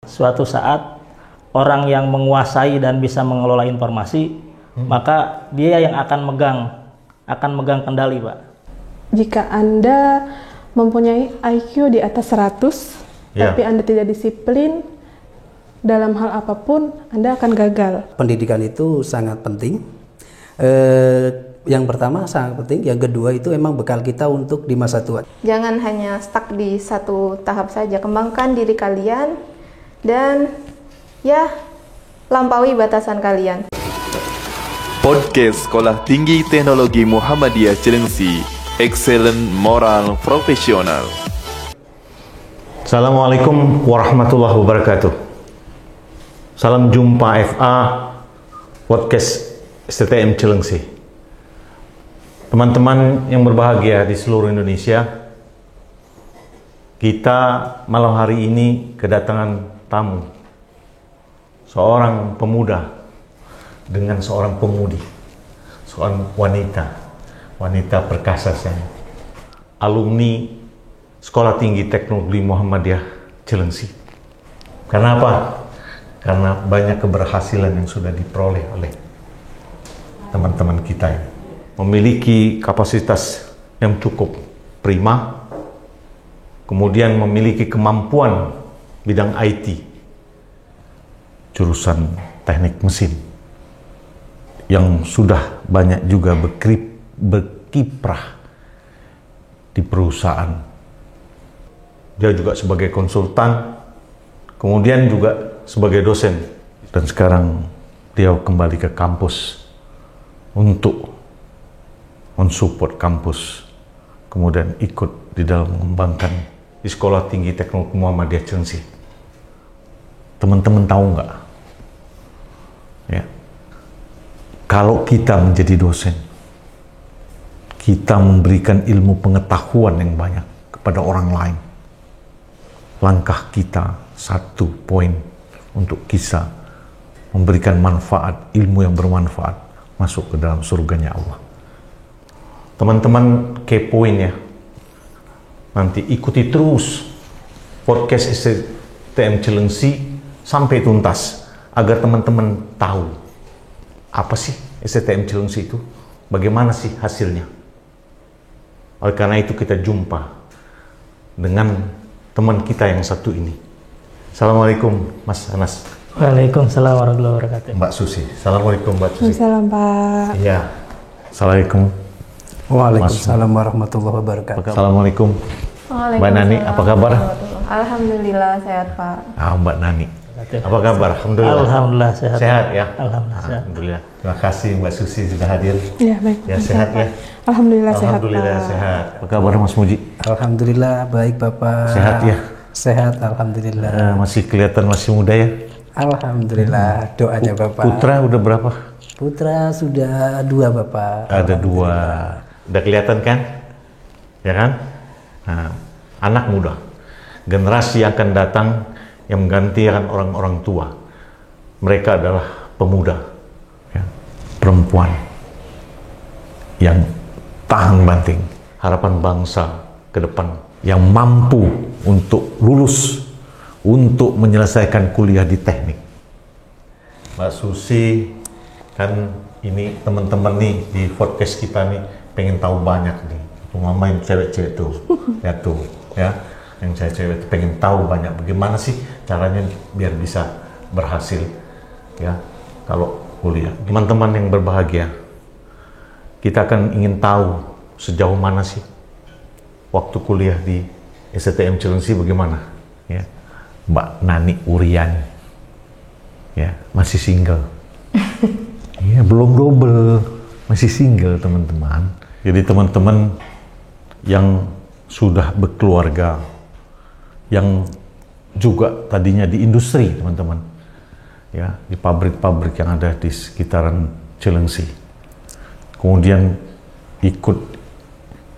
Suatu saat orang yang menguasai dan bisa mengelola informasi, maka dia yang akan megang kendali, Pak. Jika Anda mempunyai IQ di atas 100, tapi Anda tidak disiplin dalam hal apapun, Anda akan gagal. Pendidikan itu sangat penting. Yang pertama sangat penting, yang kedua itu emang bekal kita untuk di masa tua. Jangan hanya stuck di satu tahap saja, kembangkan diri kalian dan ya lampaui batasan kalian. Podcast Sekolah Tinggi Teknologi Muhammadiyah Cilengsi, Excellent Moral Profesional. Assalamualaikum warahmatullahi wabarakatuh. Salam jumpa FA Podcast STTM Cilengsi. Teman-teman yang berbahagia di seluruh Indonesia, kita malam hari ini kedatangan tamu, seorang pemuda dengan seorang pemudi, seorang wanita perkasa, alumni Sekolah Tinggi Teknologi Muhammadiyah Cilengsi. Karena apa? Karena banyak keberhasilan yang sudah diperoleh oleh teman-teman kita ini. Memiliki kapasitas yang cukup prima, kemudian memiliki kemampuan bidang IT, jurusan teknik mesin, yang sudah banyak juga berkiprah di perusahaan. Dia juga sebagai konsultan, kemudian juga sebagai dosen, dan sekarang dia kembali ke kampus untuk mensupport kampus, kemudian ikut di dalam mengembangkan di Sekolah Tinggi Teknologi Muhammadiyah Cilengsi. Teman-teman tahu nggak? Ya, kalau kita menjadi dosen, kita memberikan ilmu pengetahuan yang banyak kepada orang lain. Langkah kita satu poin untuk bisa memberikan manfaat, ilmu yang bermanfaat masuk ke dalam surganya Allah. Teman-teman kepoin ya, nanti ikuti terus podcast STTM Cilengsi sampai tuntas agar teman-teman tahu apa sih STTM Cilengsi itu, bagaimana sih hasilnya. Oleh karena itu kita jumpa dengan teman kita yang satu ini. Assalamualaikum Mas Anas. Waalaikumsalam warahmatullahi wabarakatuh. Mbak Susi. Assalamualaikum Mbak Susi. Waalaikumsalam Pak. Iya. Assalamualaikum. Waalaikumsalam warahmatullahi wabarakatuh. Assalamualaikum. Mbak Nani, apa kabar? Alhamdulillah sehat Pak. Mbak Nani, apa kabar? Alhamdulillah. Alhamdulillah sehat. Sehat ya? Alhamdulillah sehat. Alhamdulillah. Terima kasih Mbak Susi sudah hadir. Ya, baik. Ya, sehat ya? Alhamdulillah sehat, Alhamdulillah Pak. sehat. Apa kabar Mas Muji? Alhamdulillah baik Bapak. Sehat ya? Sehat, alhamdulillah. Masih kelihatan masih muda ya? Alhamdulillah, doanya Bapak. Putra udah berapa? Putra sudah 2 Bapak. Ada 2. Udah kelihatan kan? Ya kan? Nah, anak muda, generasi yang akan datang yang menggantikan orang-orang tua. Mereka adalah pemuda, ya, perempuan yang tahan banting, harapan bangsa ke depan, yang mampu untuk lulus, untuk menyelesaikan kuliah di teknik. Mbak Susi, kan ini teman-teman nih di podcast kita nih pengen tahu banyak nih. Mama yang cewek-cewek tuh, ya tuh, ya, yang cewek-cewek pengen tahu banyak bagaimana sih caranya biar bisa berhasil, ya, kalau kuliah. Teman-teman yang berbahagia, kita akan ingin tahu sejauh mana sih waktu kuliah di STTM Cilengsi bagaimana, ya. Mbak Nani Uriani, ya, masih single, ya, belum double, masih single teman-teman. Jadi teman-teman yang sudah berkeluarga, yang juga tadinya di industri teman-teman, ya, di pabrik-pabrik yang ada di sekitaran Cilengsi, kemudian ikut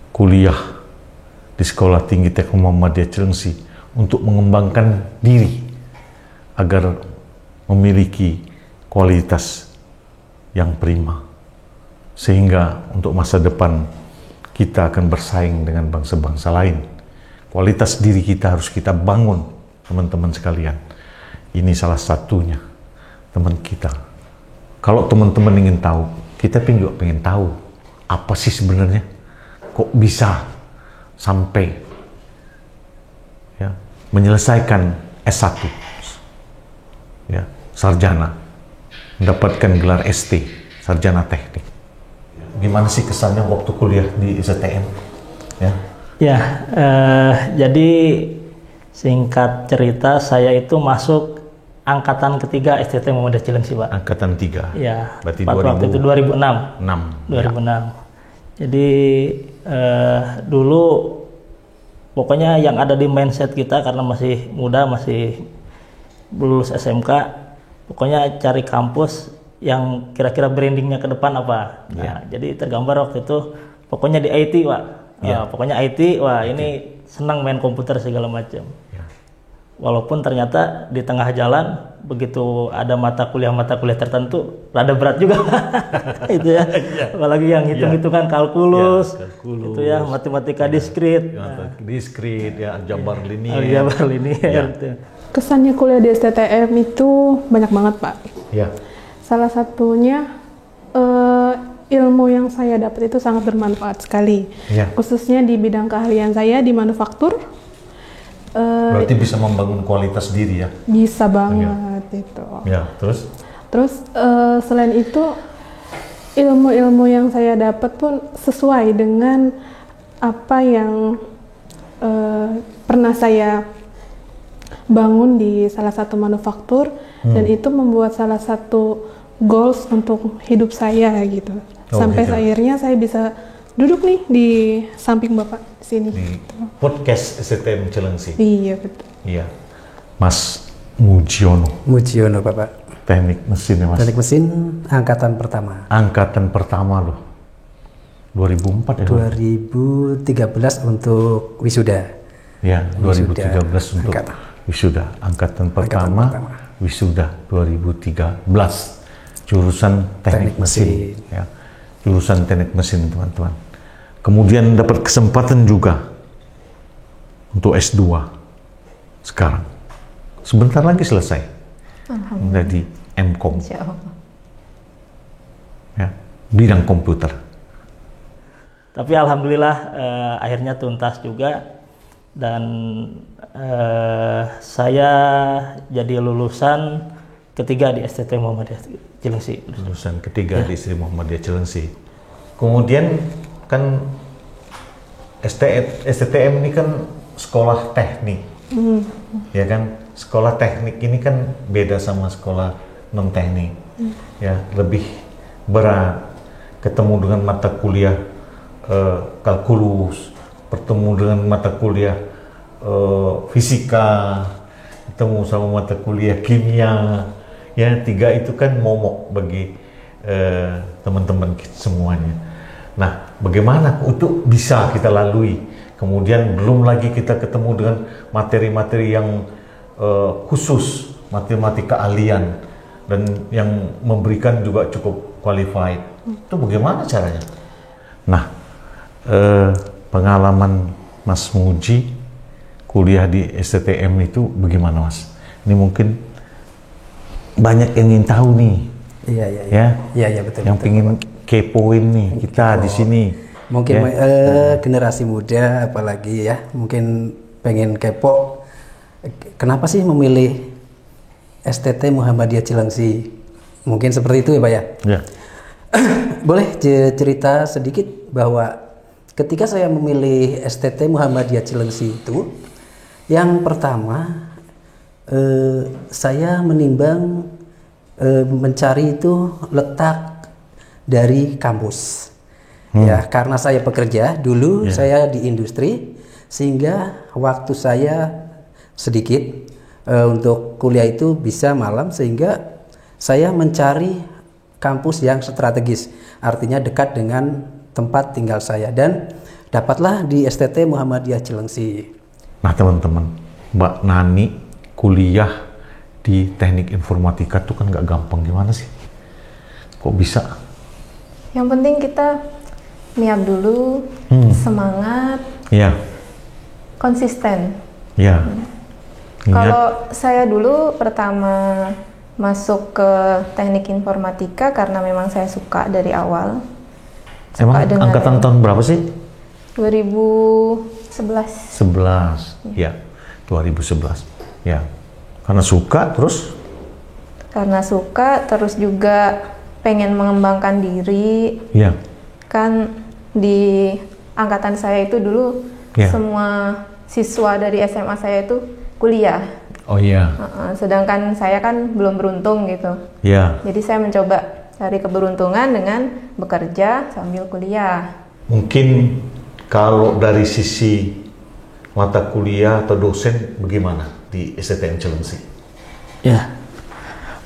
kuliah di Sekolah Tinggi Teknologi Muhammadiyah Cilengsi untuk mengembangkan diri agar memiliki kualitas yang prima, sehingga untuk masa depan kita akan bersaing dengan bangsa-bangsa lain. Kualitas diri kita harus kita bangun, teman-teman sekalian. Ini salah satunya teman kita. Kalau teman-teman ingin tahu, kita pun juga pengen tahu apa sih sebenarnya, kok bisa sampai ya menyelesaikan S1, ya sarjana, mendapatkan gelar ST, sarjana teknik. Gimana sih kesannya waktu kuliah di STM? Jadi singkat cerita, saya itu masuk angkatan ketiga STT Muhammadiyah Cilengsi, Pak. Angkatan 3. Ya, berarti waktu itu 2006. 2006. Jadi dulu pokoknya yang ada di mindset kita karena masih muda, masih lulus SMK, pokoknya cari kampus yang kira-kira brandingnya ke depan apa. Nah, jadi tergambar waktu itu pokoknya di IT, Pak. Pokoknya IT, wah ini senang main komputer segala macam. Walaupun ternyata di tengah jalan begitu ada mata kuliah tertentu rada berat juga. Itu ya. Apalagi yang hitung-hitungan kalkulus, itu ya, matematika diskrit. Diskrit ya, aljabar linier. Aljabar linier. Kesannya kuliah di STTM itu banyak banget, Pak. Ya. Salah satunya ilmu yang saya dapat itu sangat bermanfaat sekali. Khususnya di bidang keahlian saya di manufaktur. Berarti bisa membangun kualitas diri ya? Bisa banget itu. Ya, terus? Terus selain itu ilmu-ilmu yang saya dapat pun sesuai dengan apa yang pernah saya bangun di salah satu manufaktur, dan itu membuat salah satu goals untuk hidup saya gitu. Sampai akhirnya saya bisa duduk nih di samping Bapak di sini. Di podcast STM Cilengsi. Iya, betul. Iya. Mas Mujiono. Mujiono, Bapak. Teknik mesin ya, Mas? Teknik mesin angkatan pertama. Angkatan pertama loh. 2004 ya? 2013 untuk wisuda. Ya, 2013 untuk wisuda. Angkatan pertama, wisuda 2013. Jurusan teknik mesin. Ya. Jurusan teknik mesin, teman-teman. Kemudian dapat kesempatan juga untuk S2 sekarang. Sebentar lagi selesai. Menjadi MCom. Ya, bidang komputer. Tapi alhamdulillah akhirnya tuntas juga, dan saya jadi lulusan ketiga di STT Muhammadiyah Cilengsi. Lulusan ketiga di STT Muhammadiyah Cilengsi. Kemudian kan STTM ini kan sekolah teknik, ya kan? Sekolah teknik ini kan beda sama sekolah non teknik, ya lebih berat. Ketemu dengan mata kuliah kalkulus, bertemu dengan mata kuliah fisika, ketemu sama mata kuliah kimia, ya 3 itu kan momok bagi teman-teman semuanya. Nah, bagaimana untuk bisa kita lalui? Kemudian belum lagi kita ketemu dengan materi-materi yang khusus, matematika keahlian, dan yang memberikan juga cukup qualified. Itu bagaimana caranya? Nah, pengalaman Mas Muji kuliah di STTM itu bagaimana, Mas? Ini mungkin banyak yang ingin tahu nih. Iya, betul. Yang pengen kepoin nih kita di sini. Mungkin generasi muda apalagi ya, mungkin pengen kepo. Kenapa sih memilih STT Muhammadiyah Cilengsi? Mungkin seperti itu ya, Pak ya? Ya. Boleh cerita sedikit bahwa ketika saya memilih STT Muhammadiyah Cilengsi itu, yang pertama saya menimbang mencari itu letak dari kampus. Ya, karena saya pekerja dulu, saya di industri, sehingga waktu saya sedikit untuk kuliah itu bisa malam, sehingga saya mencari kampus yang strategis, artinya dekat dengan tempat tinggal saya, dan dapatlah di STT Muhammadiyah Cilengsi. Nah, teman-teman, Mbak Nani kuliah di teknik informatika tuh kan nggak gampang, gimana sih? Kok bisa? Yang penting kita niat dulu, semangat, Iya. konsisten. Iya. Kalau saya dulu pertama masuk ke teknik informatika karena memang saya suka dari awal. Emang angkatan tahun berapa sih? 2011. 11, ya, 2011. Ya, karena suka terus? Karena suka, terus juga pengen mengembangkan diri. Ya. Kan di angkatan saya itu dulu semua siswa dari SMA saya itu kuliah. Oh iya. Sedangkan saya kan belum beruntung gitu. Ya. Jadi saya mencoba cari keberuntungan dengan bekerja sambil kuliah. Mungkin kalau dari sisi mata kuliah atau dosen bagaimana di STTM Cilengsi? Ya.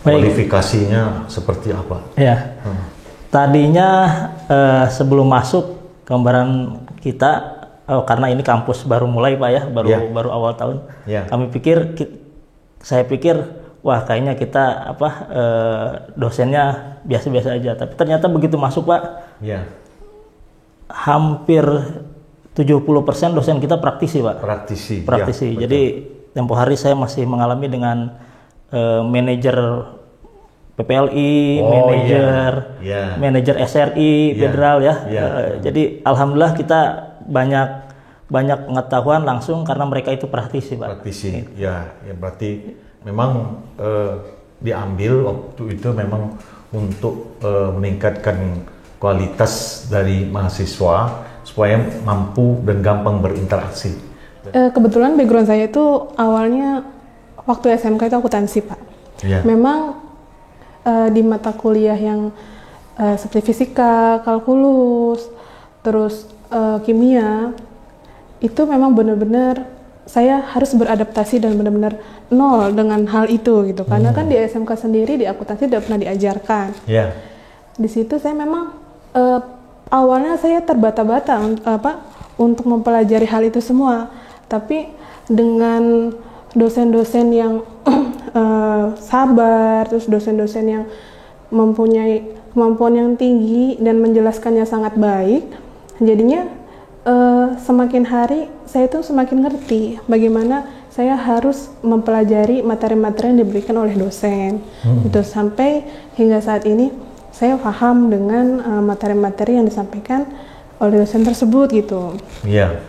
Baik. Kualifikasinya seperti apa? Ya. Tadinya sebelum masuk gambaran kita, karena ini kampus baru mulai Pak ya, baru awal tahun. Ya. Saya pikir wah kayaknya kita dosennya biasa-biasa aja. Tapi ternyata begitu masuk Pak, hampir 70% dosen kita praktisi Pak. Praktisi. Ya, jadi tempo hari saya masih mengalami dengan manajer PPLI, manajer SRI, federal ya. Jadi alhamdulillah kita banyak pengetahuan langsung karena mereka itu praktisi Pak. Praktisi, ya berarti memang diambil waktu itu memang untuk meningkatkan kualitas dari mahasiswa supaya mampu dan gampang berinteraksi. Kebetulan background saya itu awalnya waktu SMK itu akuntansi Pak. Memang di mata kuliah yang seperti fisika, kalkulus, terus kimia, itu memang benar-benar saya harus beradaptasi dan benar-benar nol dengan hal itu gitu. Karena kan di SMK sendiri di akuntansi tidak pernah diajarkan. Di situ saya memang awalnya saya terbata-bata untuk mempelajari hal itu semua. Tapi dengan dosen-dosen yang sabar, terus dosen-dosen yang mempunyai kemampuan yang tinggi dan menjelaskannya sangat baik, jadinya semakin hari saya tuh semakin ngerti bagaimana saya harus mempelajari materi-materi yang diberikan oleh dosen. Itu sampai hingga saat ini saya paham dengan materi-materi yang disampaikan oleh dosen tersebut gitu. Iya,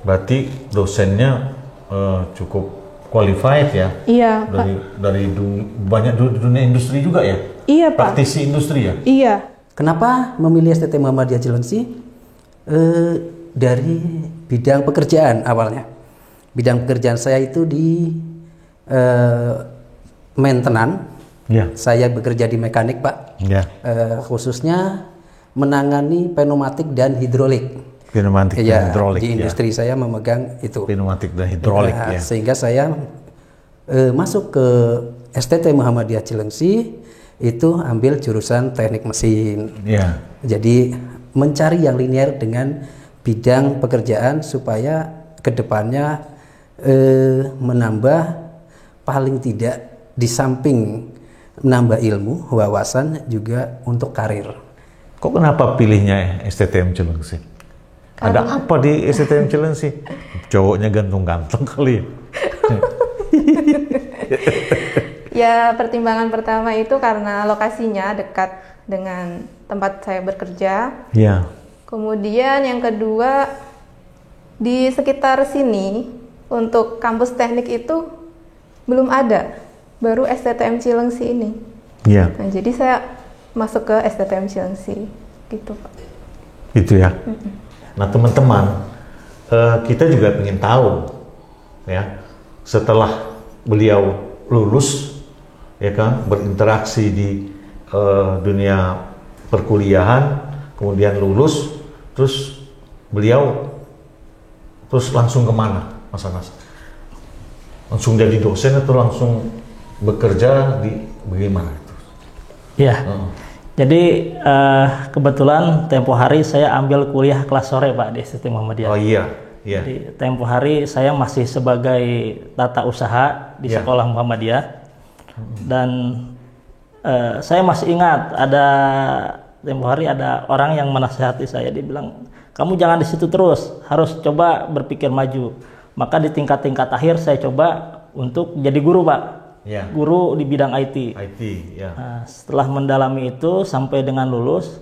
berarti dosennya cukup qualified ya? Iya, dari banyak dunia industri juga ya? Iya, Pak. Praktisi industri ya? Iya. Kenapa memilih STT Muhammadiyah Cilengsi? Dari bidang pekerjaan awalnya. Bidang pekerjaan saya itu di maintenance. Saya bekerja di mekanik Pak. Khususnya menangani pneumatik dan hidrolik. Pneumatik dan hidrolik. Di industri saya memegang itu. Pneumatik dan hidrolik Sehingga saya masuk ke STT Muhammadiyah Cilengsi itu ambil jurusan teknik mesin. Jadi mencari yang linear dengan bidang pekerjaan supaya kedepannya menambah paling tidak di samping menambah ilmu, wawasan juga untuk karir. Kok kenapa pilihnya STTM Cilengsi? Ada apa di STTM Cilengsi? Cowoknya ganteng-ganteng kali. Ya, pertimbangan pertama itu karena lokasinya dekat dengan tempat saya bekerja. Kemudian yang kedua, di sekitar sini untuk kampus teknik itu belum ada, baru STTM Cilengsi ini. Nah, jadi saya masuk ke STTM Cilengsi, gitu Pak. Itu ya. Nah teman-teman, kita juga ingin tahu ya, setelah beliau lulus ya kan, berinteraksi di dunia perkuliahan, kemudian lulus, terus beliau langsung kemana Mas Anas? Langsung jadi dosen atau langsung bekerja di bagaimana itu? Jadi kebetulan tempo hari saya ambil kuliah kelas sore Pak di STT Muhammadiyah. Jadi tempo hari saya masih sebagai tata usaha di sekolah Muhammadiyah. Dan saya masih ingat tempo hari ada orang yang menasihati saya, dia bilang, kamu jangan di situ terus, harus coba berpikir maju. Maka di tingkat-tingkat akhir saya coba untuk jadi guru Pak. Guru di bidang IT. Ya. Nah, setelah mendalami itu sampai dengan lulus,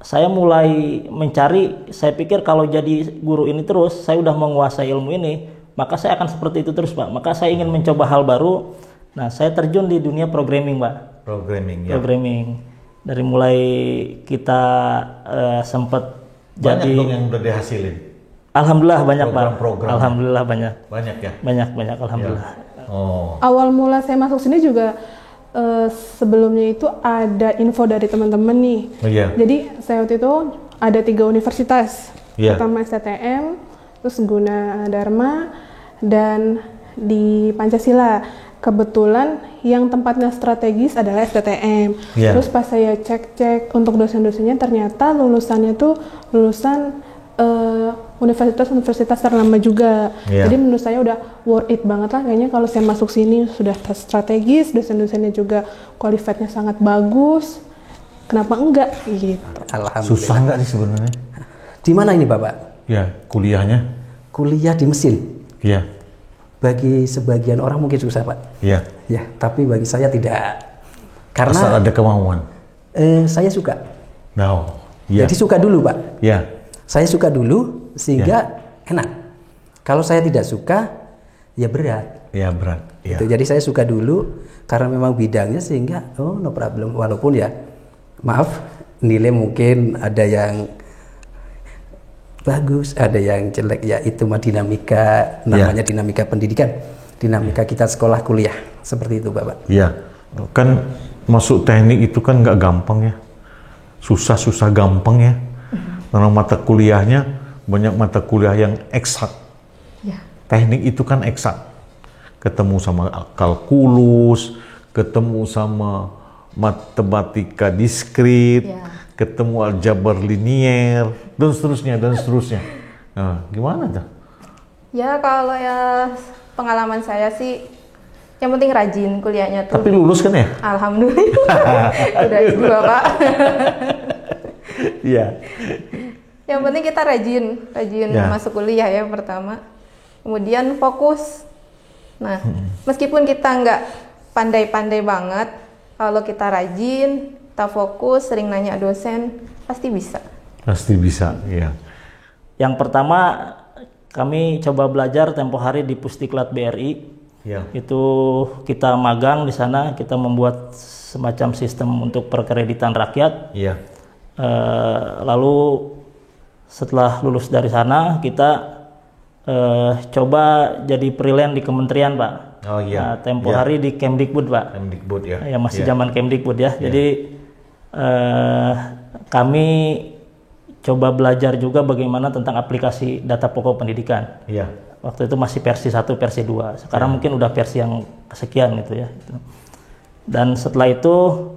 saya mulai mencari, saya pikir kalau jadi guru ini terus, saya udah menguasai ilmu ini, maka saya akan seperti itu terus Pak. Maka saya ingin mencoba hal baru. Nah, saya terjun di dunia programming Pak. Programming. Dari mulai kita sempat banyak jadi dong yang udah dihasilin. Alhamdulillah banyak Pak. Alhamdulillah banyak. Banyak ya? Banyak alhamdulillah. Ya. Oh. Awal mula saya masuk sini juga sebelumnya itu ada info dari teman-teman nih. Jadi saya waktu itu ada 3 universitas. Pertama STTM, terus Gunadarma, dan di Pancasila. Kebetulan yang tempatnya strategis adalah STTM. Terus pas saya cek untuk dosen-dosennya, ternyata lulusannya tuh lulusan universitas-universitas ternama juga. Jadi menurut saya udah worth it banget lah kayaknya kalau saya masuk sini, sudah strategis, dosen-dosennya juga qualified-nya sangat bagus. Kenapa enggak gitu? Alhamdulillah. Susah enggak sih sebenarnya? Di mana ini Bapak? Ya, kuliahnya. Kuliah di mesin. Iya. Bagi sebagian orang mungkin susah Pak. Iya. Ya, tapi bagi saya tidak. Karena asal ada kemauan. Saya suka. Jadi suka dulu Pak. Iya. Saya suka dulu sehingga enak. Kalau saya tidak suka, ya berat. Ya berat. Gitu. Jadi saya suka dulu karena memang bidangnya, sehingga no problem. Walaupun ya maaf, nilai mungkin ada yang bagus, ada yang jelek, ya itu mah dinamika, namanya dinamika pendidikan, dinamika kita sekolah kuliah, seperti itu Bapak. Iya. Kan masuk teknik itu kan nggak gampang ya. Susah gampang ya. Karena mata kuliahnya banyak mata kuliah yang eksak. Teknik itu kan eksak. Ketemu sama kalkulus, ketemu sama matematika diskrit, ketemu aljabar linier, dan seterusnya. Nah, gimana tuh? Ya kalau ya pengalaman saya sih, yang penting rajin kuliahnya tuh. Tapi lulus kan ya? Alhamdulillah. Udah juga Pak. Iya. Yang penting kita rajin masuk kuliah ya pertama. Kemudian fokus. Nah, meskipun kita nggak pandai-pandai banget, kalau kita rajin, kita fokus, sering nanya dosen, pasti bisa. Pasti bisa, iya. Yang pertama, kami coba belajar tempo hari di Pusdiklat BRI. Itu kita magang di sana, kita membuat semacam sistem untuk perkreditan rakyat. Lalu setelah lulus dari sana, kita coba jadi freelance di kementerian Pak. Tempo hari di Kemdikbud Pak. Ya masih zaman Kemdikbud ya. Jadi kami coba belajar juga bagaimana tentang aplikasi data pokok pendidikan. Waktu itu masih versi 1, versi 2. Sekarang mungkin udah versi yang kesekian gitu ya. Dan setelah itu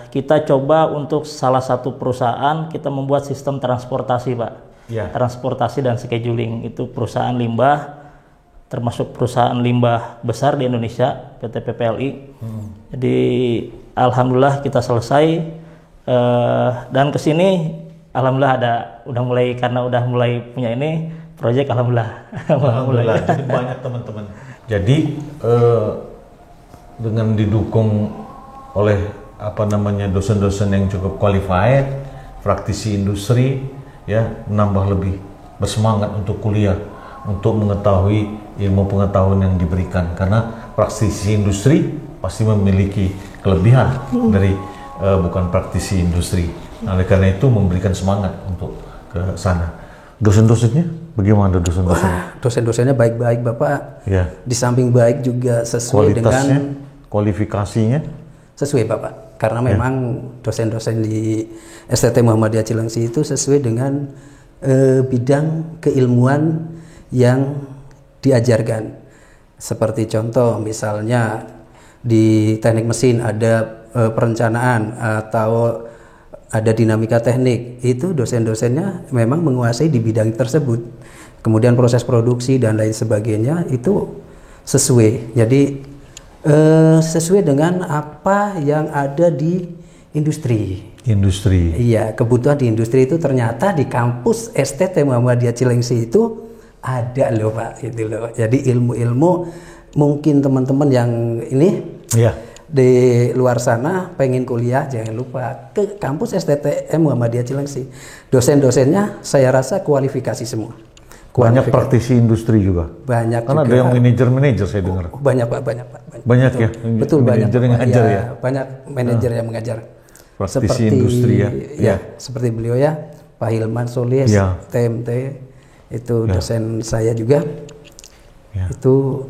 kita coba untuk salah satu perusahaan, kita membuat sistem transportasi Pak. Transportasi dan scheduling. Itu perusahaan limbah, termasuk perusahaan limbah besar di Indonesia, PT PPLI. Jadi alhamdulillah kita selesai, dan kesini alhamdulillah udah mulai punya ini proyek, alhamdulillah. Jadi banyak teman-teman. Jadi dengan didukung oleh dosen-dosen yang cukup qualified, praktisi industri, ya nambah lebih bersemangat untuk kuliah, untuk mengetahui ilmu pengetahuan yang diberikan, karena praktisi industri pasti memiliki kelebihan dari bukan praktisi industri. Nah, oleh karena itu memberikan semangat untuk ke sana. Dosen-dosennya bagaimana dosen-dosennya? Dosen-dosennya baik-baik Bapak. Di samping baik juga sesuai dengan kualifikasinya sesuai Bapak. Karena memang dosen-dosen di STT Muhammadiyah Cilengsi itu sesuai dengan bidang keilmuan yang diajarkan. Seperti contoh misalnya di teknik mesin ada perencanaan atau ada dinamika teknik, itu dosen-dosennya memang menguasai di bidang tersebut. Kemudian proses produksi dan lain sebagainya itu sesuai. Jadi sesuai dengan apa yang ada di industri. Iya, kebutuhan di industri itu ternyata di kampus STT Muhammadiyah Cilengsi itu Ada loh Pak, gitu loh. Jadi ilmu-ilmu mungkin teman-teman yang ini di luar sana pengen kuliah, jangan lupa ke kampus STTM Muhammadiyah Cilengsi. Dosen-dosennya saya rasa kualifikasi semua. Banyak praktisi industri juga. Banyak. Karena juga, ada yang manajer saya dengar. Banyak Pak, banyak. Banyak betul, ya. Betul banyak. Manajer yang ngajar ya. Banyak manajer yang mengajar. Praktisi seperti, industri ya. Ya, seperti beliau ya, Pak Hilman Solis, TMT, itu dosen saya juga. Itu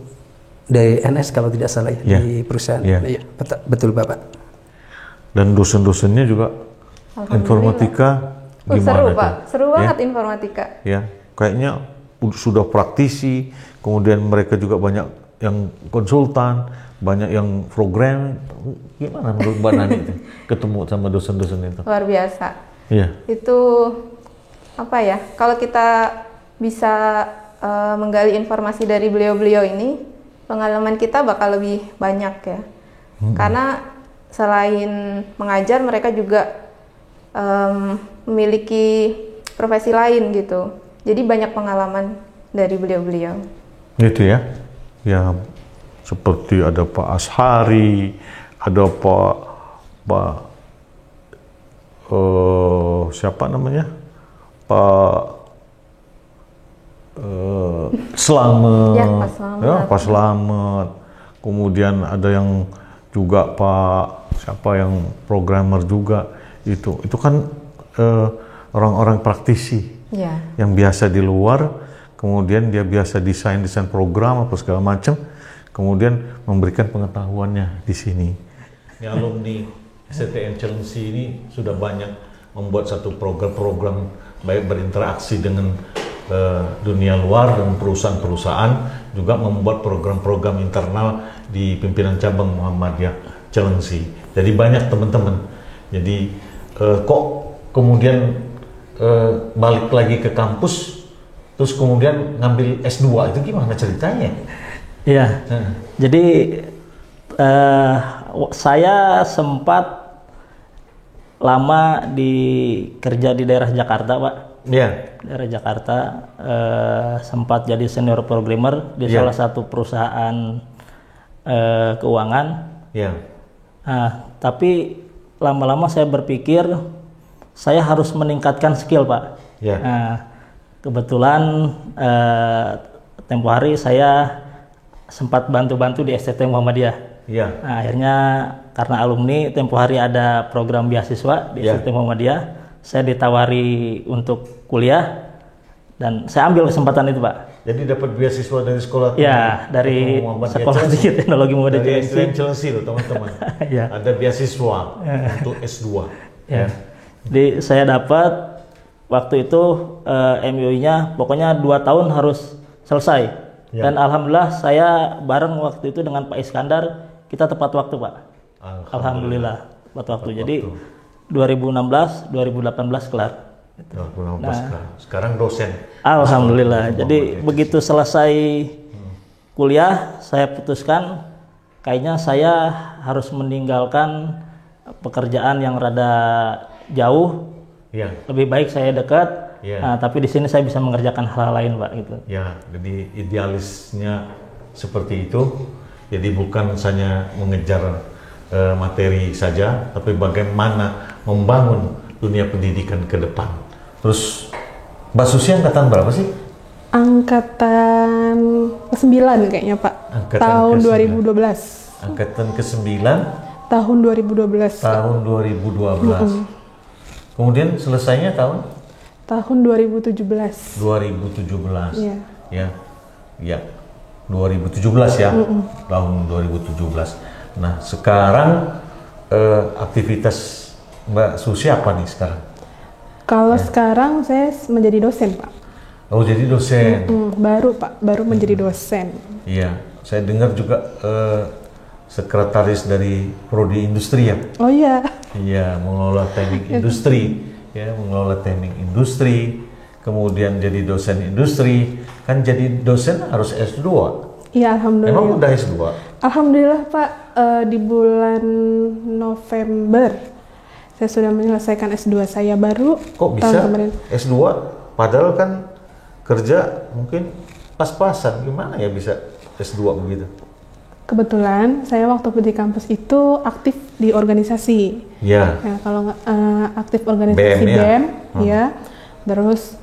dari NS kalau tidak salah di perusahaan. Iya, betul Bapak. Dan dosen-dosennya juga informatika gimana seru tuh? Pak, seru banget informatika. Ya, kayaknya sudah praktisi, kemudian mereka juga banyak yang konsultan, banyak yang program. Gimana menurut Mbak Nani itu ketemu sama dosen-dosen itu? Luar biasa. Iya. Itu apa ya? Kalau kita bisa menggali informasi dari beliau-beliau ini, pengalaman kita bakal lebih banyak ya. Karena selain mengajar, mereka juga memiliki profesi lain gitu. Jadi banyak pengalaman dari beliau-beliau. Gitu ya. Ya seperti ada Pak Ashari, ada siapa namanya? Pak Slamet. Ya, Pak Slamet. Ya, Pak Slamet. Kemudian ada yang juga Pak siapa yang programmer juga itu kan orang-orang praktisi. Yang biasa di luar, kemudian dia biasa desain program apa segala macam, kemudian memberikan pengetahuannya di sini. Ini alumni STTM Cilengsi ini sudah banyak membuat satu program-program baik berinteraksi dengan dunia luar dan perusahaan-perusahaan, juga membuat program-program internal di pimpinan cabang Muhammadiyah Cilengsi. Jadi banyak teman-teman. Jadi kok kemudian balik lagi ke kampus, terus kemudian ngambil S2, itu gimana ceritanya? Iya, jadi saya sempat lama kerja di daerah Jakarta, Pak. Iya. Daerah Jakarta, sempat jadi senior programmer di salah satu perusahaan keuangan. Iya. Tapi lama-lama saya berpikir saya harus meningkatkan skill, Pak. Kebetulan tempo hari saya sempat bantu-bantu di STT Muhammadiyah. Akhirnya karena alumni tempo hari ada program beasiswa di STT Muhammadiyah, saya ditawari untuk kuliah dan saya ambil kesempatan itu, Pak. Jadi dapat beasiswa dari sekolah? Ya, dari Sekolah Tinggi Teknologi Muhammadiyah Cilengsi loh, teman-teman. Ada beasiswa untuk S2. Jadi saya dapat waktu itu MUI-nya pokoknya 2 tahun harus selesai. Dan alhamdulillah saya bareng waktu itu dengan Pak Iskandar, kita tepat waktu, Pak. Alhamdulillah tepat waktu. Jadi 2016 2018 kelar. 2016 kelar. Sekarang dosen. Alhamdulillah. Jadi begitu selesai kuliah, saya putuskan kayaknya saya harus meninggalkan pekerjaan yang rada jauh. Lebih baik saya dekat. Tapi di sini saya bisa mengerjakan hal lain, Pak, gitu. Ya, jadi idealisnya seperti itu. Jadi bukan hanya mengejar materi saja, tapi bagaimana membangun dunia pendidikan ke depan. Terus Mbak Susi angkatan berapa sih? Angkatan ke-9 kayaknya, Pak. Tahun 2012. Angkatan ke-9 tahun 2012. Tahun 2012. Kemudian selesainya tahun 2017. 2017. Ya. 2017 ya. Tahun 2017. Nah, sekarang aktivitas Mbak Susi apa nih sekarang? Kalau sekarang saya menjadi dosen, Pak. Oh, jadi dosen. Baru, Pak, baru menjadi dosen. Iya, saya dengar juga sekretaris dari Prodi Industri ya. Oh iya. Iya, mengelola teknik industri, mengelola teknik industri, kemudian jadi dosen industri. Kan jadi dosen harus S2. Iya, alhamdulillah. Emang udah S2? Alhamdulillah, Pak, di bulan November saya sudah menyelesaikan S2 saya baru. Kok bisa S2? Padahal kan kerja mungkin pas-pasan, gimana ya bisa S2 begitu? Kebetulan saya waktu di kampus itu aktif di organisasi. Ya. Ya kalau aktif organisasi BEM, ya. Terus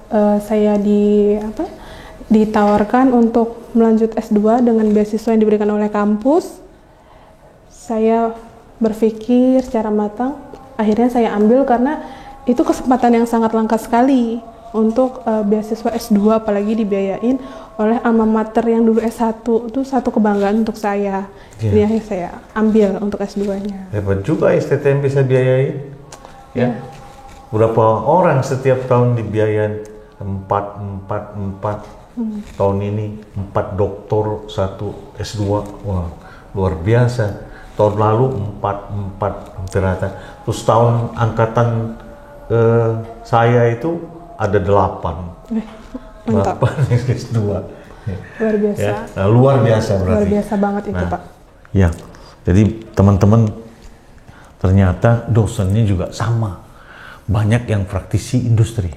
saya ditawarkan untuk melanjut S2 dengan beasiswa yang diberikan oleh kampus. Saya berpikir secara matang, akhirnya saya ambil karena itu kesempatan yang sangat langka sekali untuk beasiswa S2, apalagi dibiayain oleh alma mater yang dulu S1. Itu satu kebanggaan untuk saya. Jadi akhirnya saya ambil untuk S2-nya. Hebat juga STTM bisa biayain. Ya. Berapa orang setiap tahun dibiayain? 4. Tahun ini 4 doktor, 1 S2. Wah, luar biasa. Tahun lalu 4 ternyata. Terus tahun angkatan saya itu ada 8. 8 S2. Luar biasa. Ya, nah, luar biasa berarti. Luar biasa banget itu, Pak. Ya, jadi teman-teman ternyata dosennya juga sama. Banyak yang praktisi industri.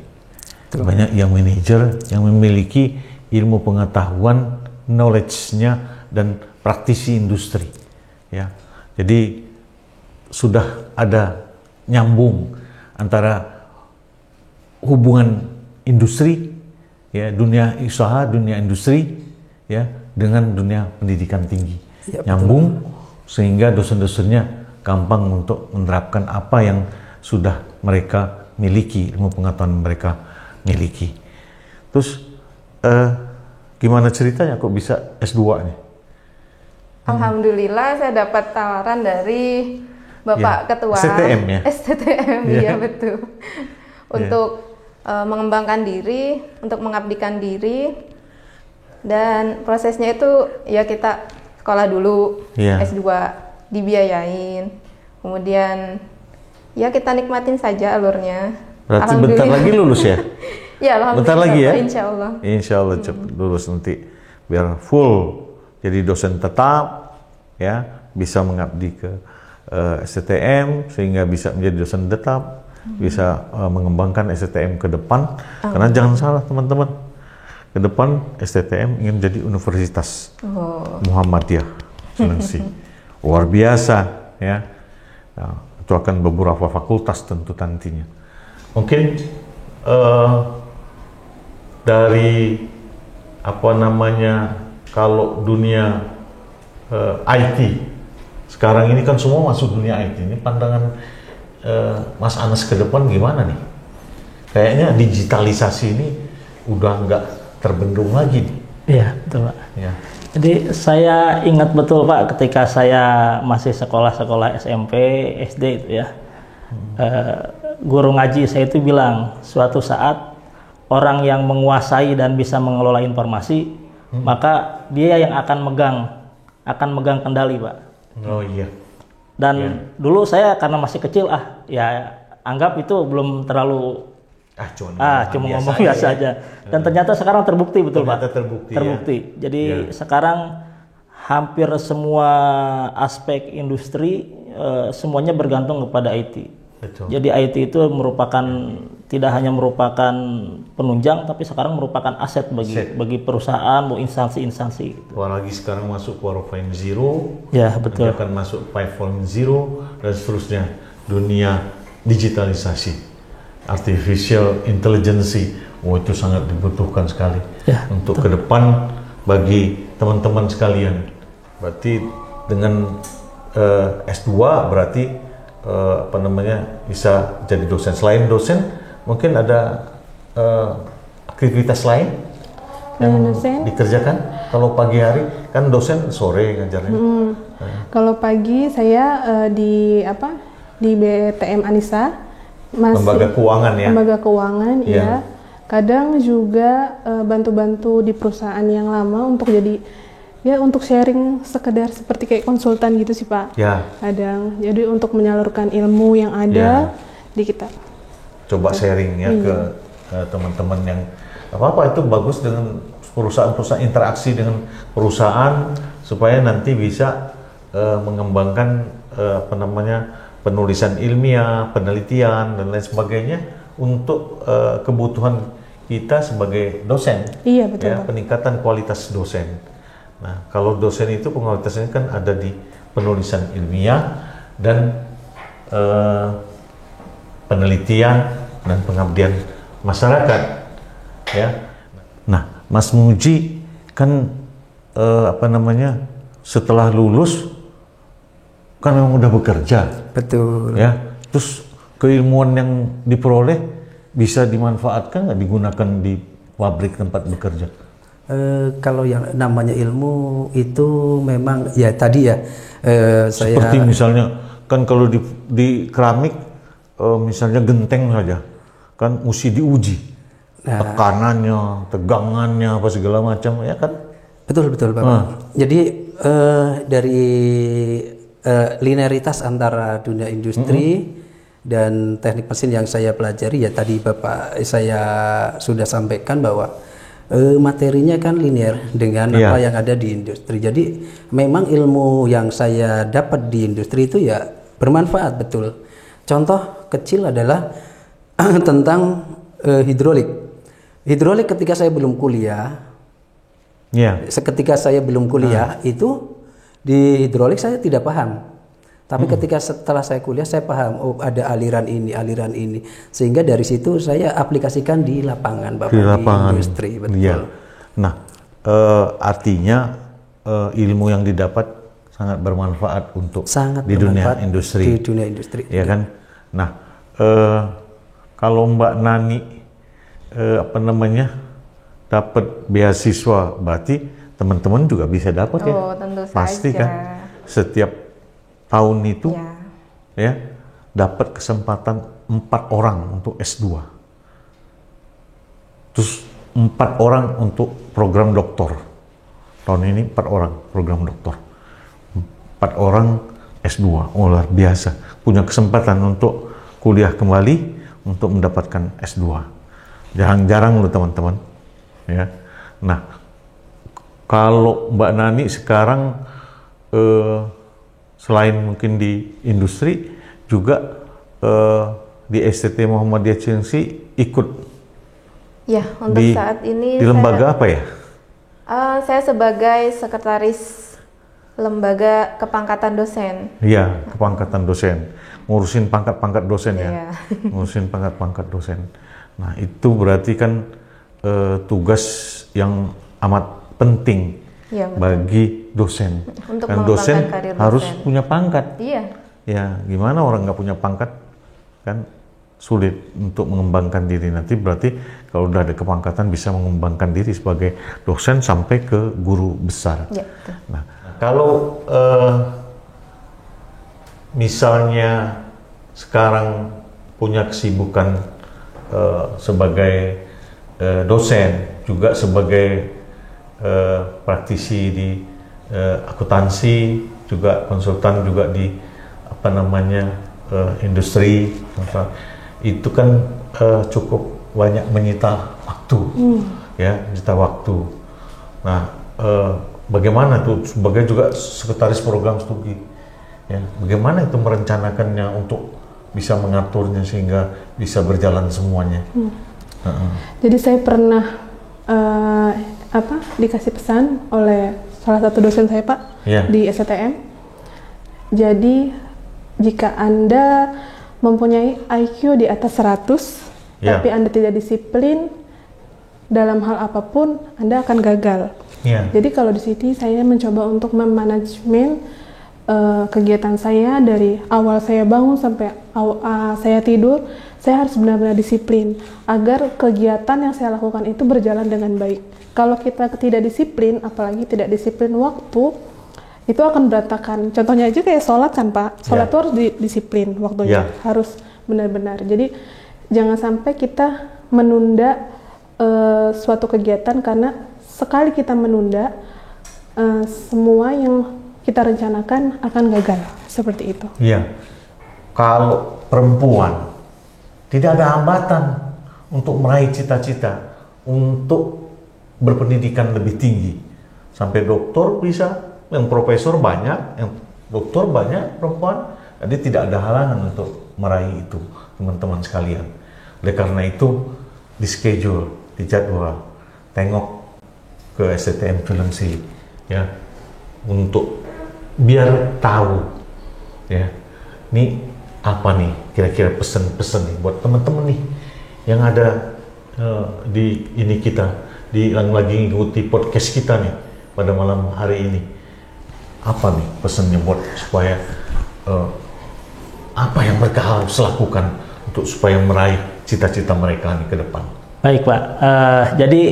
Betul. Banyak yang manajer yang memiliki ilmu pengetahuan, knowledge-nya dan praktisi industri. Ya. Jadi sudah ada nyambung antara hubungan industri, ya, dunia usaha, dunia industri, ya, dengan dunia pendidikan tinggi. Ya, nyambung sehingga dosen-dosennya gampang untuk menerapkan apa yang sudah mereka miliki, ilmu pengetahuan mereka miliki. Terus gimana ceritanya kok bisa S2 nih? Alhamdulillah saya dapat tawaran dari Bapak Ketua STTM ya? STTM, iya betul. Untuk mengembangkan diri, untuk mengabdikan diri, dan prosesnya itu ya kita sekolah dulu, S2 dibiayain, kemudian ya kita nikmatin saja alurnya. Berarti bentar lagi lulus ya? Ya, alhamdulillah. Bentar lagi ya? Insya Allah. Insya Allah cepat lulus nanti biar full jadi dosen tetap, ya, bisa mengabdi ke STTM sehingga bisa menjadi dosen tetap. Bisa mengembangkan STTM ke depan. Karena jangan salah teman-teman, ke depan STTM ingin jadi Universitas Muhammadiyah Cilengsi. Luar biasa, ya. Nah, itu akan beberapa fakultas tentu nantinya. Mungkin dari kalau dunia IT sekarang ini kan semua masuk dunia IT. Ini pandangan Mas Anas ke depan gimana nih? Kayaknya digitalisasi ini udah nggak terbendung lagi nih. Iya, betul Pak. Ya. Jadi saya ingat betul Pak ketika saya masih sekolah-sekolah SMP, SD itu ya. Guru ngaji saya itu bilang suatu saat orang yang menguasai dan bisa mengelola informasi, maka dia yang akan megang kendali Pak. Oh iya. Dan dulu saya karena masih kecil ya anggap itu belum terlalu cuma ngomong biasa aja. Dan ternyata sekarang terbukti betul Pak. Terbukti. Ya. Jadi sekarang hampir semua aspek industri semuanya bergantung kepada IT. Betul. Jadi IT itu tidak hanya merupakan penunjang, tapi sekarang merupakan aset bagi perusahaan, mau instansi-instansi. Apalagi sekarang masuk 4.0, ya betul. Nanti akan masuk 5.0 dan seterusnya. Dunia digitalisasi, artificial intelligence, itu sangat dibutuhkan sekali untuk ke depan bagi teman-teman sekalian. Berarti dengan S2 berarti bisa jadi dosen. Selain dosen, mungkin ada aktivitas lain yang dikerjakan. Kalau pagi hari kan dosen sore ngajarnya. Kalau pagi saya di BTM Anissa, lembaga keuangan ya. Lembaga keuangan, iya. Kadang juga bantu-bantu di perusahaan yang lama untuk untuk sharing sekedar seperti kayak konsultan gitu sih Pak. Ya. Kadang jadi untuk menyalurkan ilmu yang ada di kita. Coba sharing ya ke teman-teman yang apa-apa itu bagus dengan perusahaan-perusahaan, interaksi dengan perusahaan supaya nanti bisa mengembangkan penulisan ilmiah, penelitian dan lain sebagainya untuk kebutuhan kita sebagai dosen. Iya, betul, ya, Pak. peningkatan kualitas dosen. Nah, kalau dosen itu kualitasnya kan ada di penulisan ilmiah dan penelitian dan pengabdian masyarakat. Ya. Nah, Mas Muji kan setelah lulus kan memang udah bekerja. Betul. Ya, terus keilmuan yang diperoleh bisa dimanfaatkan nggak, digunakan di pabrik tempat bekerja? Kalau yang namanya ilmu itu memang ya tadi ya saya seperti misalnya kan kalau di keramik misalnya genteng saja kan mesti diuji tekanannya, tegangannya apa segala macam ya kan. Betul Bapak. Jadi dari linearitas antara dunia industri dan teknik mesin yang saya pelajari ya tadi Bapak saya sudah sampaikan bahwa materinya kan linear dengan apa yang ada di industri. Jadi memang ilmu yang saya dapat di industri itu ya bermanfaat betul. Contoh kecil adalah tentang hidrolik. Hidrolik ketika saya belum kuliah, ketika saya belum kuliah itu di hidrolik saya tidak paham. Tapi ketika setelah saya kuliah saya paham, oh ada aliran ini, sehingga dari situ saya aplikasikan di lapangan, Bapak, di industri, betul. Iya. Nah, artinya ilmu yang didapat sangat bermanfaat untuk di dunia industri. Di dunia industri, ya kan? Nah, kalau Mbak Nani dapat beasiswa, berarti teman-teman juga bisa dapat ya? Tentu pasti saja. Kan? Setiap tahun itu ya dapat kesempatan 4 orang untuk S2, terus 4 orang untuk program doktor. Tahun ini 4 orang program doktor, 4 orang S2. Luar biasa, punya kesempatan untuk kuliah kembali untuk mendapatkan S2. Jarang-jarang loh teman-teman ya. Nah, kalau Mbak Nani sekarang selain mungkin di industri juga di STT Muhammadiyah Cilengsi ikut ya untuk saat ini di lembaga apa ya? Saya sebagai sekretaris lembaga kepangkatan dosen. Iya, kepangkatan dosen, ngurusin pangkat-pangkat dosen ya, ngurusin pangkat-pangkat dosen. Nah itu berarti kan tugas yang amat penting bagi dosen. Untuk kan dosen harus dosen. punya pangkat. Iya. Ya, gimana orang nggak punya pangkat kan sulit untuk mengembangkan diri. Nanti berarti kalau udah ada kepangkatan bisa mengembangkan diri sebagai dosen sampai ke guru besar. Ya, nah, kalau misalnya sekarang punya kesibukan sebagai dosen, juga sebagai praktisi di akuntansi, juga konsultan juga di industri, itu kan cukup banyak menyita waktu, ya, menyita waktu. Nah, bagaimana tuh sebagai juga sekretaris program studi, ya, bagaimana itu merencanakannya untuk bisa mengaturnya sehingga bisa berjalan semuanya? Jadi saya pernah dikasih pesan oleh salah satu dosen saya, Pak, di STM. Jadi jika Anda mempunyai IQ di atas 100 tapi Anda tidak disiplin dalam hal apapun, Anda akan gagal. Jadi kalau di sini saya mencoba untuk memanajemen kegiatan saya dari awal saya bangun sampai saya tidur. Saya harus benar-benar disiplin agar kegiatan yang saya lakukan itu berjalan dengan baik. Kalau kita tidak disiplin, apalagi tidak disiplin waktu, itu akan berantakan. Contohnya aja kayak sholat kan, Pak. Sholat itu harus disiplin waktunya, harus benar-benar. Jadi jangan sampai kita menunda suatu kegiatan, karena sekali kita menunda, semua yang kita rencanakan akan gagal. Seperti itu. Iya. Kalau perempuan tidak ada hambatan untuk meraih cita-cita, untuk berpendidikan lebih tinggi. Sampai doktor bisa, yang profesor banyak, yang doktor banyak perempuan. Jadi tidak ada halangan untuk meraih itu, teman-teman sekalian. Oleh karena itu, di schedule di jadwal, tengok ke STTM Cilengsi, ya, untuk biar tahu, ya, ini apa nih kira-kira pesan-pesan nih buat teman-teman nih yang ada di ini kita, yang lagi ngikuti podcast kita nih pada malam hari ini. Apa nih pesannya buat supaya apa yang mereka harus lakukan untuk supaya meraih cita-cita mereka nih ke depan? Baik Pak, jadi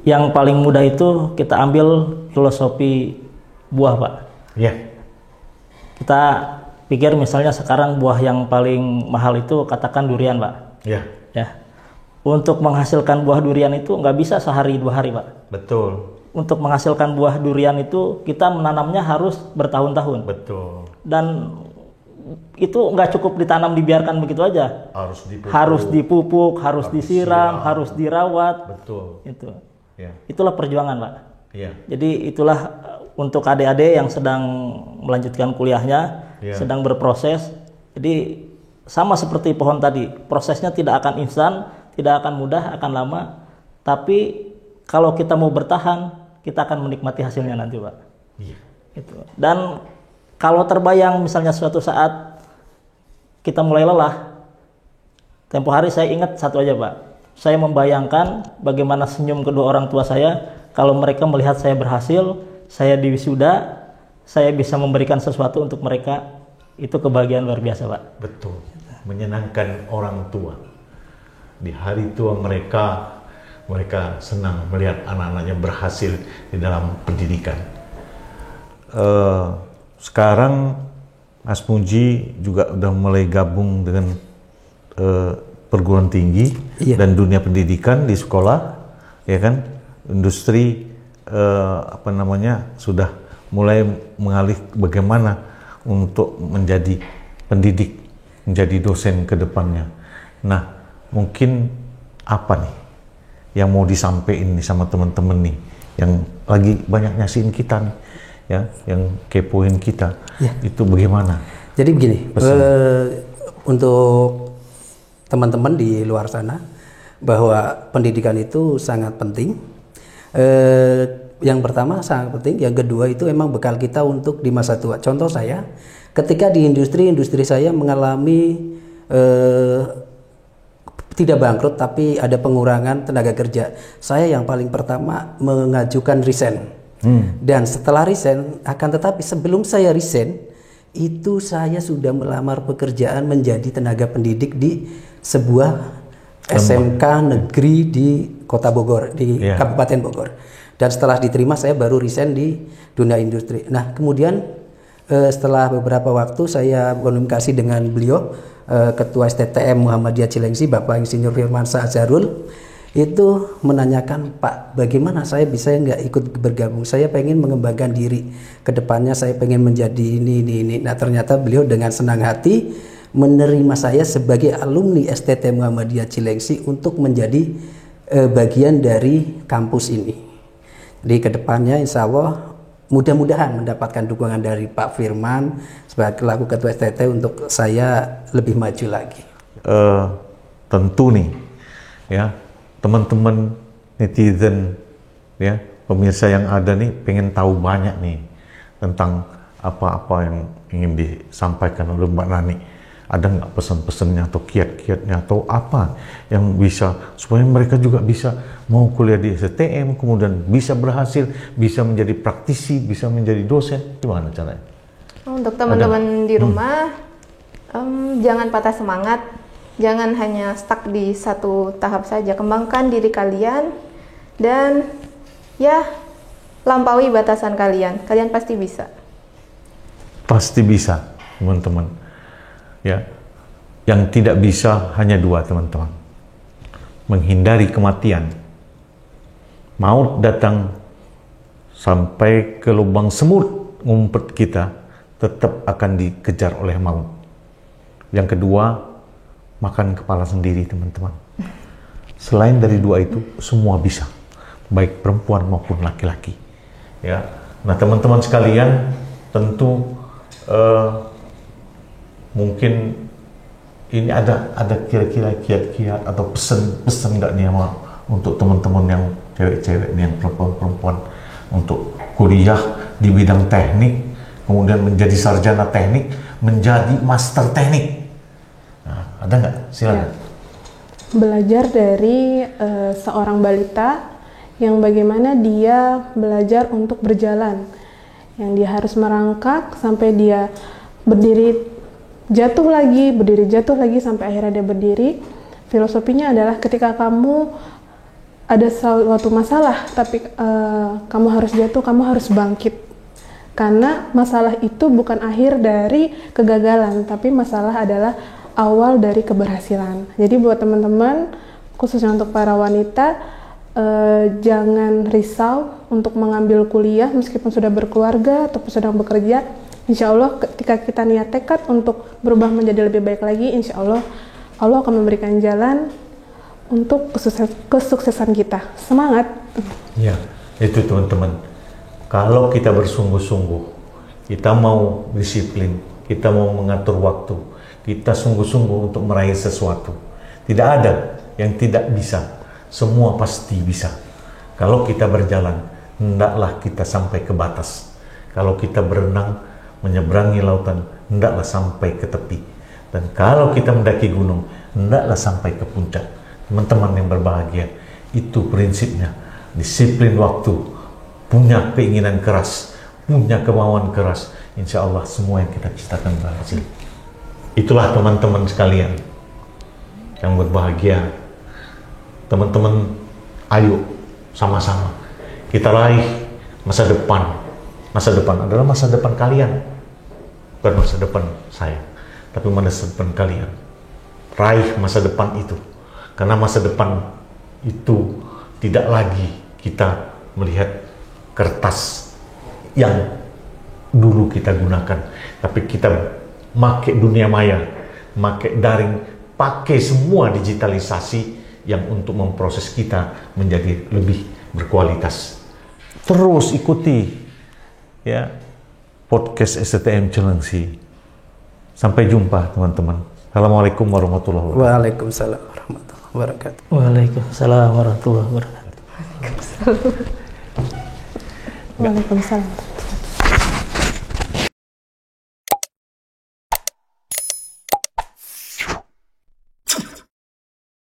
yang paling mudah itu kita ambil filosofi buah Pak. Ya. Kita pikir misalnya sekarang buah yang paling mahal itu katakan durian Pak. Ya. Ya. Untuk menghasilkan buah durian itu nggak bisa sehari 2 hari Pak. Betul. Untuk menghasilkan buah durian itu kita menanamnya harus bertahun-tahun. Betul. Dan itu nggak cukup ditanam dibiarkan begitu aja. Harus dipupuk, harus disiram, harus dirawat. Betul. Itu. Ya. Itulah perjuangan Pak. Ya. Jadi itulah untuk adik-adik yang sedang melanjutkan kuliahnya, sedang berproses. Jadi sama seperti pohon tadi, prosesnya tidak akan instan, tidak akan mudah, akan lama. Tapi kalau kita mau bertahan, kita akan menikmati hasilnya nanti Pak. Iya. Gitu. Dan kalau terbayang misalnya suatu saat kita mulai lelah, tempo hari saya ingat satu aja Pak. Saya membayangkan bagaimana senyum kedua orang tua saya kalau mereka melihat saya berhasil, saya diwisuda, saya bisa memberikan sesuatu untuk mereka. Itu kebahagiaan luar biasa Pak. Betul. Menyenangkan orang tua. Di hari tua mereka senang melihat anak-anaknya berhasil di dalam pendidikan. Sekarang Mas Muji juga udah mulai gabung dengan perguruan tinggi dan dunia pendidikan di sekolah, ya kan? Industri sudah mulai mengalih bagaimana untuk menjadi pendidik, menjadi dosen ke depannya. Nah, mungkin apa nih yang mau disampaikan nih sama teman-teman nih yang lagi banyak nyasihin kita nih, ya, yang kepoin kita, itu bagaimana? Jadi begini, untuk teman-teman di luar sana, bahwa pendidikan itu sangat penting. Yang pertama sangat penting, yang kedua itu emang bekal kita untuk di masa tua. Contoh saya, ketika di industri saya mengalami tidak bangkrut tapi ada pengurangan tenaga kerja. Saya yang paling pertama mengajukan resign. Dan setelah resign, akan tetapi sebelum saya resign, itu saya sudah melamar pekerjaan menjadi tenaga pendidik di sebuah SMK negeri di Kota Bogor, di Kabupaten Bogor. Dan setelah diterima, saya baru resign di dunia industri. Nah, kemudian setelah beberapa waktu saya komunikasi dengan beliau, Ketua STTM Muhammadiyah Cilengsi, Bapak Insinyur Firmansyah Azharul, itu menanyakan, Pak, bagaimana saya bisa nggak ikut bergabung? Saya pengen mengembangkan diri. Kedepannya saya pengen menjadi ini. Nah, ternyata beliau dengan senang hati menerima saya sebagai alumni STTM Muhammadiyah Cilengsi untuk menjadi bagian dari kampus ini. Jadi kedepannya insya Allah mudah-mudahan mendapatkan dukungan dari Pak Firman sebagai laku Ketua STT untuk saya lebih maju lagi. Tentu nih, ya, teman-teman netizen, ya, pemirsa yang ada nih pengen tahu banyak nih tentang apa-apa yang ingin disampaikan oleh Mbak Nani. Ada nggak pesan-pesannya atau kiat-kiatnya atau apa yang bisa supaya mereka juga bisa mau kuliah di STM, kemudian bisa berhasil, bisa menjadi praktisi, bisa menjadi dosen? Gimana caranya? Untuk teman-teman di rumah, jangan patah semangat, jangan hanya stuck di satu tahap saja. Kembangkan diri kalian dan ya lampaui batasan kalian. Kalian pasti bisa. Pasti bisa, teman-teman. Ya, yang tidak bisa hanya 2, teman-teman. Menghindari kematian. Maut datang sampai ke lubang semut ngumpet kita, tetap akan dikejar oleh maut. Yang kedua, makan kepala sendiri, teman-teman. Selain dari 2 itu, semua bisa, baik perempuan maupun laki-laki. Ya, nah teman-teman sekalian, tentu mungkin ini ada kira-kira kiat-kiat atau pesan-pesan nggak nih sama untuk teman-teman yang cewek-cewek nih, yang perempuan-perempuan untuk kuliah di bidang teknik, kemudian menjadi sarjana teknik, menjadi master teknik. Nah, ada nggak? Silakan. Ya. Belajar dari seorang balita yang bagaimana dia belajar untuk berjalan, yang dia harus merangkak sampai dia berdiri, jatuh lagi sampai akhirnya dia berdiri. Filosofinya adalah ketika kamu ada suatu masalah, tapi kamu harus jatuh, kamu harus bangkit. Karena masalah itu bukan akhir dari kegagalan, tapi masalah adalah awal dari keberhasilan. Jadi buat teman-teman, khususnya untuk para wanita, jangan risau untuk mengambil kuliah meskipun sudah berkeluarga ataupun sedang bekerja. Insya Allah ketika kita niat tekad untuk berubah menjadi lebih baik lagi, insya Allah Allah akan memberikan jalan untuk kesuksesan kita. Semangat! Ya, itu teman-teman. Kalau kita bersungguh-sungguh, kita mau disiplin, kita mau mengatur waktu, kita sungguh-sungguh untuk meraih sesuatu. Tidak ada yang tidak bisa, semua pasti bisa. Kalau kita berjalan, hendaklah kita sampai ke batas. Kalau kita berenang, menyeberangi lautan, hendaklah sampai ke tepi. Dan kalau kita mendaki gunung, hendaklah sampai ke puncak. Teman-teman yang berbahagia, itu prinsipnya. Disiplin waktu, punya keinginan keras, punya kemauan keras, insya Allah semua yang kita ciptakan berhasil. Itulah teman-teman sekalian yang berbahagia. Teman-teman, ayo sama-sama kita raih masa depan. Masa depan adalah masa depan kalian, bukan masa depan saya, tapi masa depan kalian. Raih masa depan itu, karena masa depan itu tidak lagi kita melihat kertas yang dulu kita gunakan, tapi kita pakai dunia maya, pakai daring, pakai semua digitalisasi yang untuk memproses kita menjadi lebih berkualitas. Terus ikuti ya podcast STM Cilengsi. Sampai jumpa teman-teman. Assalamualaikum warahmatullahi wabarakatuh. Waalaikumsalam warahmatullahi wabarakatuh. Waalaikumsalam warahmatullahi wabarakatuh. Waalaikumsalam.